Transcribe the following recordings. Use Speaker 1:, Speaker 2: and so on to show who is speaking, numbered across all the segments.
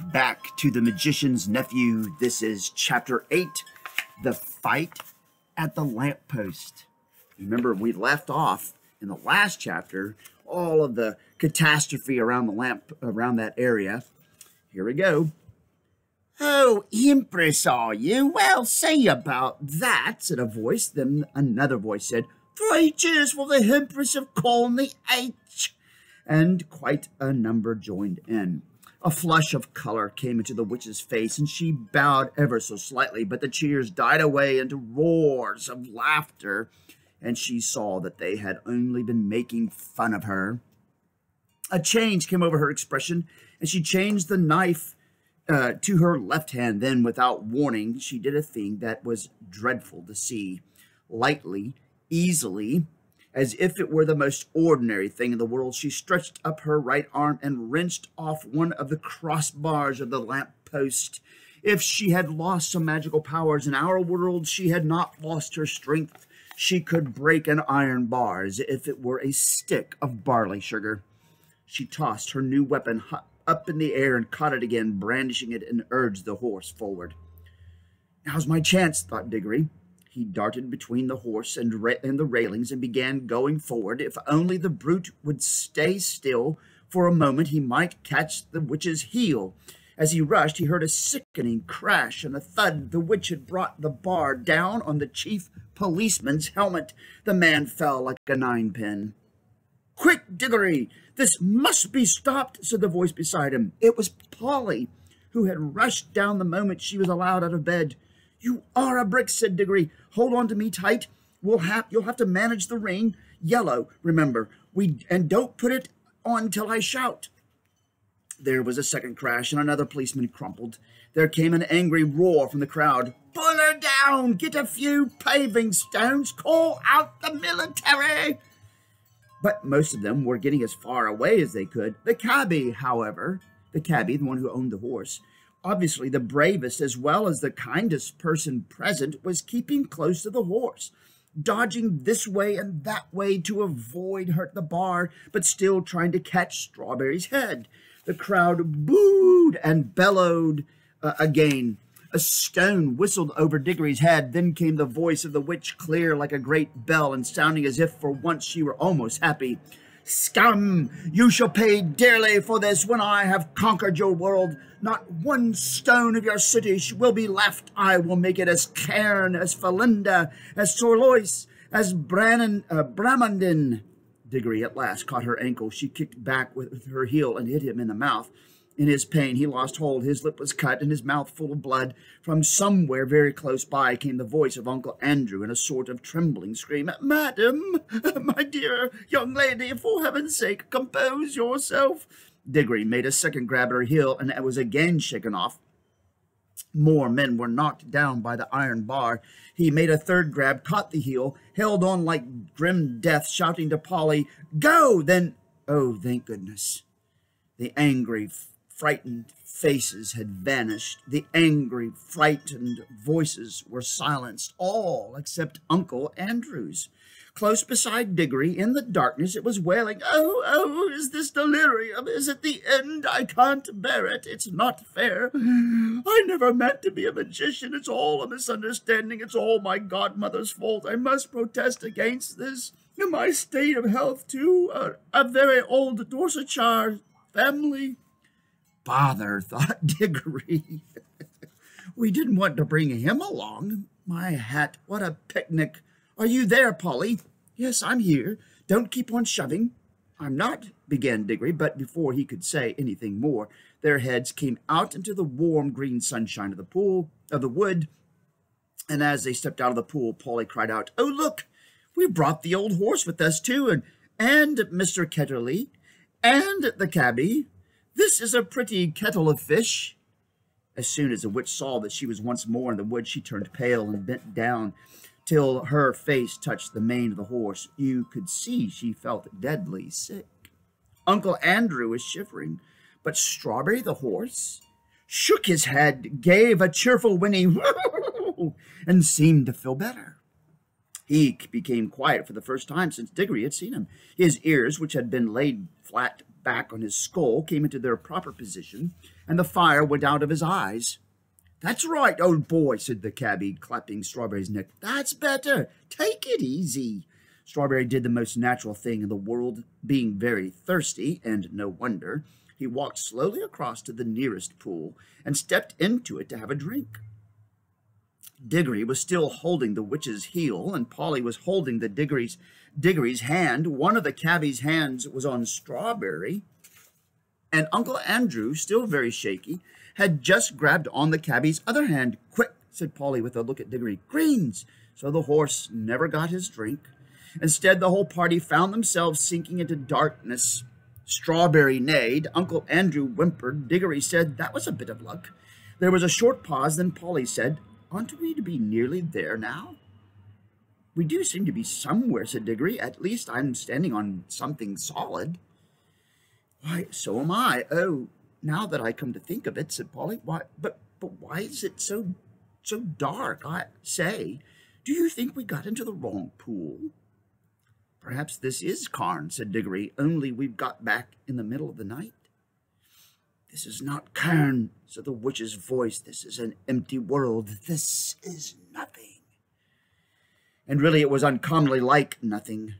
Speaker 1: Back to the magician's nephew. This is chapter 8, the fight at the lamppost. Remember, we left off in the last chapter, all of the catastrophe around that area. Here we go. "Oh, Empress, are you? Well, say about that," said a voice. Then another voice said, "3 cheers for the Empress of Colony H." And quite a number joined in. A flush of color came into the witch's face, and she bowed ever so slightly, but the cheers died away into roars of laughter, and she saw that they had only been making fun of her. A change came over her expression, and she changed the knife to her left hand. Then, without warning, she did a thing that was dreadful to see. Lightly, easily, as if it were the most ordinary thing in the world, she stretched up her right arm and wrenched off one of the crossbars of the lamppost. If she had lost some magical powers in our world, she had not lost her strength. She could break an iron bar as if it were a stick of barley sugar. She tossed her new weapon up in the air and caught it again, brandishing it, and urged the horse forward. "Now's my chance," thought Diggory. He darted between the horse and the railings and began going forward. If only the brute would stay still for a moment, he might catch the witch's heel. As he rushed, he heard a sickening crash and a thud. The witch had brought the bar down on the chief policeman's helmet. The man fell like a ninepin. "Quick, Diggory! This must be stopped," said the voice beside him. It was Polly, who had rushed down the moment she was allowed out of bed. "You are a brick," said Diggory. "Hold on to me tight. You'll have to manage the ring. Yellow, remember. And don't put it on till I shout." There was a second crash, and another policeman crumpled. There came an angry roar from the crowd. "Pull her down! Get a few paving stones! Call out the military!" But most of them were getting as far away as they could. The cabby, however, the one who owned the horse, obviously the bravest as well as the kindest person present, was keeping close to the horse, dodging this way and that way to avoid hurt the bar, but still trying to catch Strawberry's head. The crowd booed and bellowed again. A stone whistled over Diggory's head. Then came the voice of the witch, clear like a great bell and sounding as if for once she were almost happy. "Scum! You shall pay dearly for this when I have conquered your world. Not one stone of your city will be left. I will make it as cairn, as Felinda, as Sorlois, as Bramandin." Diggory at last caught her ankle. She kicked back with her heel and hit him in the mouth. In his pain, he lost hold. His lip was cut and his mouth full of blood. From somewhere very close by came the voice of Uncle Andrew in a sort of trembling scream. "Madam, my dear young lady, for heaven's sake, compose yourself." Diggory made a second grab at her heel, and it was again shaken off. More men were knocked down by the iron bar. He made a third grab, caught the heel, held on like grim death, shouting to Polly, "Go!" Then, oh, thank goodness, the angry, frightened faces had vanished. The angry, frightened voices were silenced, all except Uncle Andrew's. Close beside Diggory, in the darkness, it was wailing, "Oh, oh, is this delirium? Is it the end? I can't bear it. It's not fair. I never meant to be a magician. It's all a misunderstanding. It's all my godmother's fault. I must protest against this. In my state of health, too. A very old Dorsetshire family." "Bother," thought Diggory. "We didn't want to bring him along. My hat, what a picnic. Are you there, Polly?" "Yes, I'm here. Don't keep on shoving." "I'm not," began Diggory, but before he could say anything more, their heads came out into the warm green sunshine of the wood, and as they stepped out of the pool, Polly cried out, "Oh, look, we've brought the old horse with us, too, and Mr. Ketterly, and the cabby. This is a pretty kettle of fish." As soon as the witch saw that she was once more in the wood, she turned pale and bent down till her face touched the mane of the horse. You could see she felt deadly sick. Uncle Andrew was shivering, but Strawberry the horse shook his head, gave a cheerful whinny, and seemed to feel better. He became quiet for the first time since Diggory had seen him. His ears, which had been laid flat back on his skull came into their proper position, and the fire went out of his eyes. "That's right, old boy," said the cabbie, clapping Strawberry's neck. "That's better. Take it easy." Strawberry did the most natural thing in the world, being very thirsty, and no wonder. He walked slowly across to the nearest pool and stepped into it to have a drink. Diggory was still holding the witch's heel, and Polly was holding the Diggory's hand. One of the cabbie's hands was on Strawberry, and Uncle Andrew, still very shaky, had just grabbed on the cabbie's other hand. "Quick," said Polly with a look at Diggory. "Greens!" So the horse never got his drink. Instead, the whole party found themselves sinking into darkness. Strawberry neighed. Uncle Andrew whimpered. Diggory said, "That was a bit of luck." There was a short pause, then Polly said, "Aren't we to be nearly there now?" "We do seem to be somewhere," said Diggory. "At least I'm standing on something solid." "Why, so am I. Oh, now that I come to think of it," said Polly. But why is it so dark? I say, do you think we got into the wrong pool?" "Perhaps this is Carn," said Diggory, "only we've got back in the middle of the night." "This is not Carn," said the witch's voice. "This is an empty world. This is nothing." And really it was uncommonly like nothing.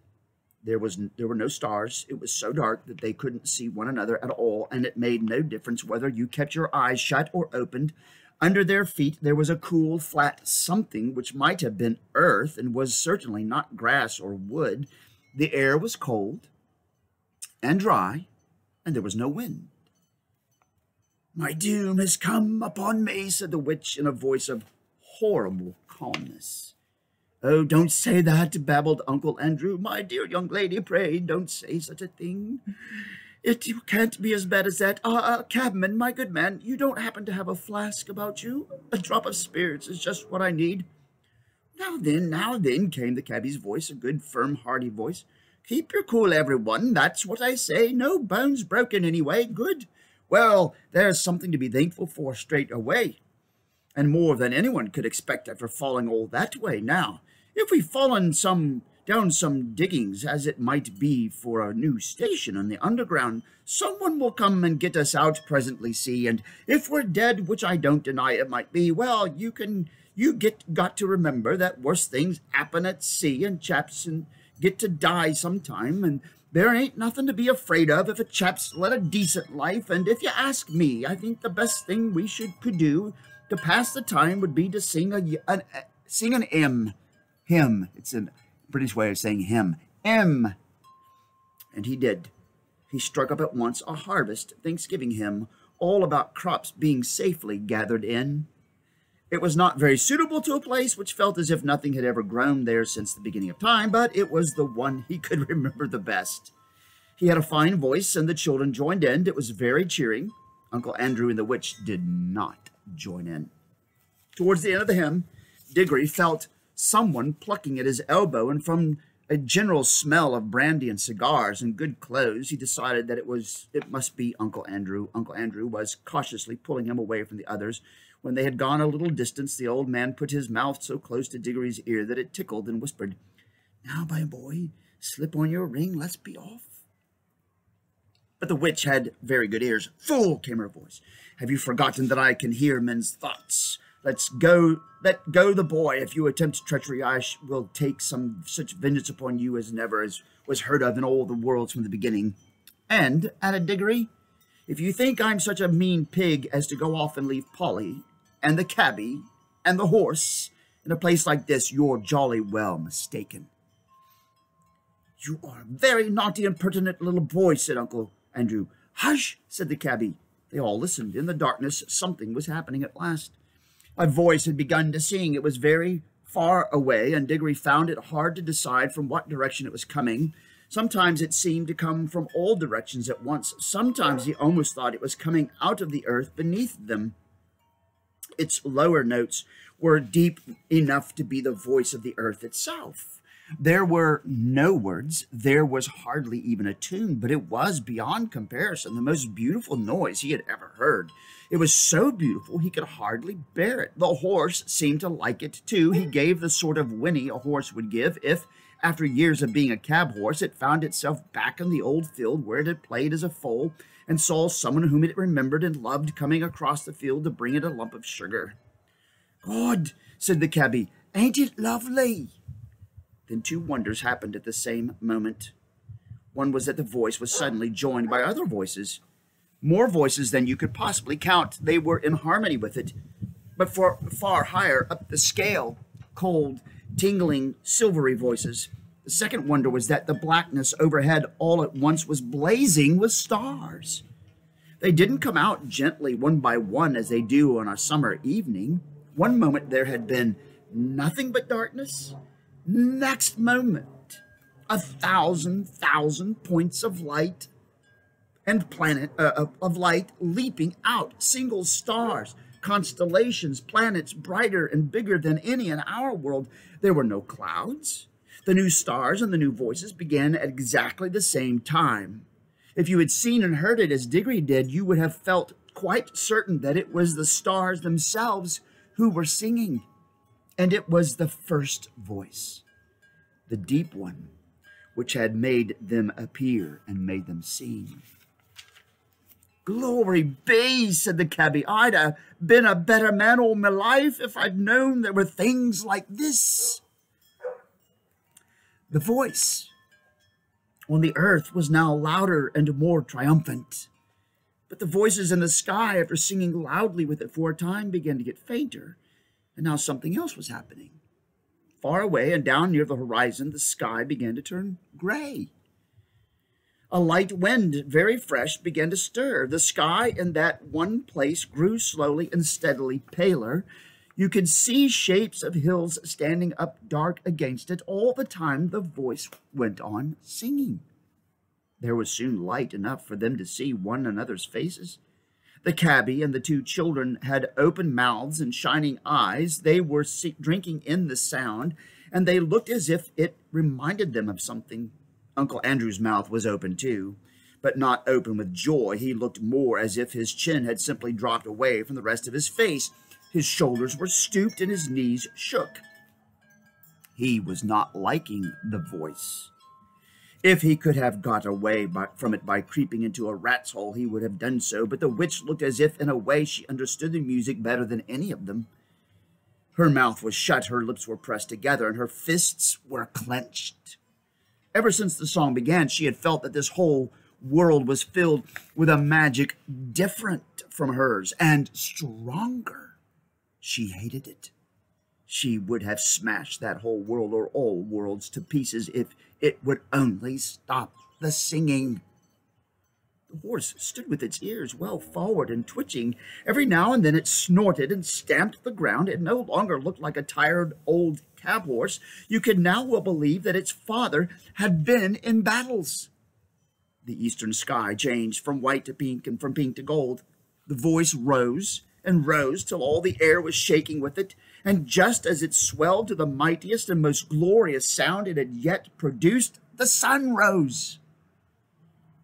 Speaker 1: There were no stars. It was so dark that they couldn't see one another at all, and it made no difference whether you kept your eyes shut or opened. Under their feet there was a cool, flat something which might have been earth and was certainly not grass or wood. The air was cold and dry, and there was no wind. "My doom has come upon me," said the witch in a voice of horrible calmness. "Oh, don't say that," babbled Uncle Andrew. "My dear young lady, pray don't say such a thing. It can't be as bad as that. Cabman, my good man, you don't happen to have a flask about you? A drop of spirits is just what I need." Now then, came the cabbie's voice, a good, firm, hearty voice. "Keep your cool, everyone. That's what I say. No bones broken, anyway. Good. Well, there's something to be thankful for straight away, and more than anyone could expect after falling all that way. Now, if we've fallen down some diggings, as it might be for a new station on the underground, someone will come and get us out presently, see, and if we're dead, which I don't deny it might be, well, got to remember that worse things happen at sea, and chaps get to die sometime, and there ain't nothing to be afraid of if a chap's led a decent life, and if you ask me, I think the best thing we could do to pass the time would be to sing an hymn. It's a British way of saying hymn. M. And he did. He struck up at once a harvest Thanksgiving hymn, all about crops being safely gathered in. It was not very suitable to a place which felt as if nothing had ever grown there since the beginning of time, but it was the one he could remember the best. He had a fine voice, and the children joined in. It was very cheering. Uncle Andrew and the witch did not join in. Towards the end of the hymn, Diggory felt someone plucking at his elbow, and from a general smell of brandy and cigars and good clothes, he decided that it must be Uncle Andrew. Uncle Andrew was cautiously pulling him away from the others. When they had gone a little distance, the old man put his mouth so close to Diggory's ear that it tickled, and whispered, "Now, my boy, slip on your ring. Let's be off." But the witch had very good ears. "Fool," came her voice. "Have you forgotten that I can hear men's thoughts? Let go the boy. If you attempt treachery, I will take some such vengeance upon you as never was heard of in all the worlds from the beginning." "And," added Diggory, "if you think I'm such a mean pig as to go off and leave Polly and the cabbie and the horse in a place like this, you're jolly well mistaken." "You are a very naughty, impertinent little boy," said Uncle Andrew. "Hush," said the cabbie. They all listened. In the darkness, something was happening at last. A voice had begun to sing. It was very far away, and Diggory found it hard to decide from what direction it was coming. Sometimes it seemed to come from all directions at once. Sometimes he almost thought it was coming out of the earth beneath them. Its lower notes were deep enough to be the voice of the earth itself. There were no words. There was hardly even a tune, but it was beyond comparison the most beautiful noise he had ever heard. It was so beautiful he could hardly bear it. The horse seemed to like it too. He gave the sort of whinny a horse would give if, After years of being a cab horse, it found itself back in the old field where it had played as a foal, and saw someone whom it remembered and loved coming across the field to bring it a lump of sugar. "God," said the cabby, "ain't it lovely?" Then two wonders happened at the same moment. One was that the voice was suddenly joined by other voices, more voices than you could possibly count. They were in harmony with it, but far higher up the scale, cold, tingling, silvery voices. The second wonder was that the blackness overhead all at once was blazing with stars. They didn't come out gently one by one as they do on a summer evening. One moment there had been nothing but darkness. Next moment, 1,000 points of light and of light leaping out, single stars, constellations, planets brighter and bigger than any in our world. There were no clouds. The new stars and the new voices began at exactly the same time. If you had seen and heard it as Diggory did, you would have felt quite certain that it was the stars themselves who were singing. And it was the first voice, the deep one, which had made them appear and made them sing. "Glory be," said the cabby. "I'd have been a better man all my life if I'd known there were things like this." The voice on the earth was now louder and more triumphant. But the voices in the sky, after singing loudly with it for a time, began to get fainter, and now something else was happening. Far away and down near the horizon, the sky began to turn gray. A light wind, very fresh, began to stir. The sky in that one place grew slowly and steadily paler. You could see shapes of hills standing up dark against it. All the time the voice went on singing. There was soon light enough for them to see one another's faces. The cabby and the two children had open mouths and shining eyes. They were drinking in the sound, and they looked as if it reminded them of something. Uncle Andrew's mouth was open too, but not open with joy. He looked more as if his chin had simply dropped away from the rest of his face. His shoulders were stooped and his knees shook. He was not liking the voice. If he could have got away from it by creeping into a rat's hole, he would have done so, but the witch looked as if in a way she understood the music better than any of them. Her mouth was shut, her lips were pressed together, and her fists were clenched. Ever since the song began, she had felt that this whole world was filled with a magic different from hers and stronger. She hated it. She would have smashed that whole world or all worlds to pieces if it would only stop the singing. The horse stood with its ears well forward and twitching. Every now and then it snorted and stamped the ground. It no longer looked like a tired old cab horse. You could now well believe that its father had been in battles. The eastern sky changed from white to pink and from pink to gold. The voice rose and rose till all the air was shaking with it, and just as it swelled to the mightiest and most glorious sound it had yet produced, the sun rose.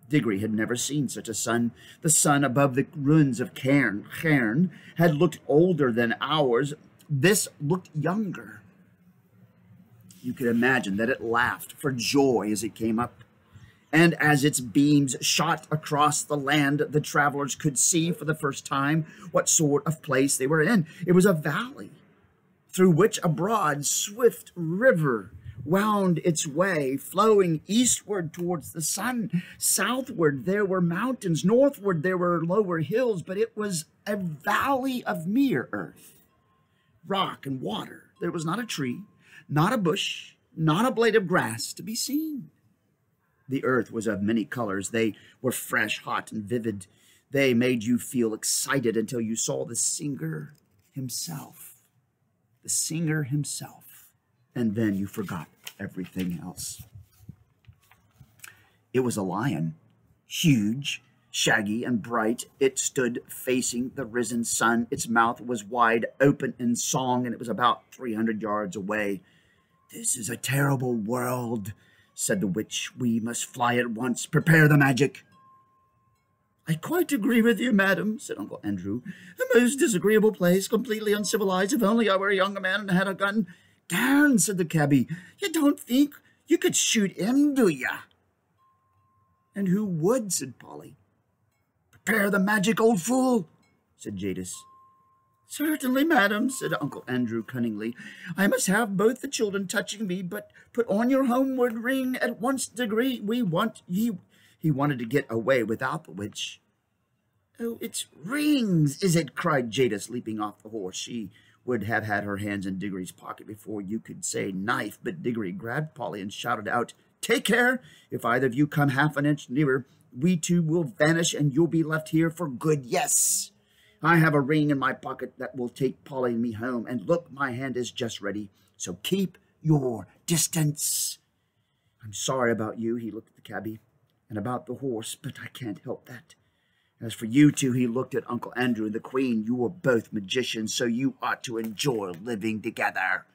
Speaker 1: Diggory had never seen such a sun. The sun above the ruins of Cairn had looked older than ours. This looked younger. You could imagine that it laughed for joy as it came up. And as its beams shot across the land, the travelers could see for the first time what sort of place they were in. It was a valley through which a broad, swift river wound its way, flowing eastward towards the sun. Southward there were mountains, northward there were lower hills, but it was a valley of mere earth, rock and water. There was not a tree, not a bush, not a blade of grass to be seen. The earth was of many colors. They were fresh, hot, and vivid. They made you feel excited until you saw the singer himself. The singer himself. And then you forgot everything else. It was a lion, huge, shaggy, and bright. It stood facing the risen sun. Its mouth was wide open in song, and it was about 300 yards away. "This is a terrible world," said the witch. "We must fly at once. Prepare the magic." "I quite agree with you, madam," said Uncle Andrew. "A most disagreeable place, completely uncivilized. If only I were a younger man and had a gun." "Darn," said the cabby. "You don't think You could shoot him, do ya? And who would, said Polly. Prepare the magic, old fool, said Jadis. Certainly, madam, said Uncle Andrew cunningly. I must have both the children touching me, but put on your homeward ring at once, Diggory. We want ye. He wanted to get away without the witch. Oh, it's rings, is it? Cried Jadis, leaping off the horse. She would have had her hands in Diggory's pocket before you could say knife, but Diggory grabbed Polly and shouted out, Take care! If either of you come half an inch nearer, we two will vanish and you'll be left here for good. Yes! I have a ring in my pocket that will take Polly and me home, and look, my hand is just ready, so keep your distance. I'm sorry about you, he looked at the cabby, and about the horse, but I can't help that. As for you two, he looked at Uncle Andrew and the Queen, you are both magicians, so you ought to enjoy living together.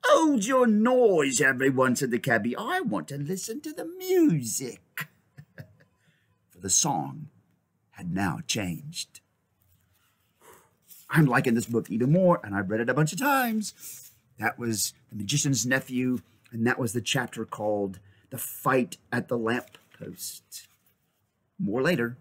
Speaker 1: Hold your noise, everyone, said the cabby. I want to listen to the music. For the song had now changed. I'm liking this book even more, and I've read it a bunch of times. That was The Magician's Nephew, and that was the chapter called The Fight at the Lamp Post. More later.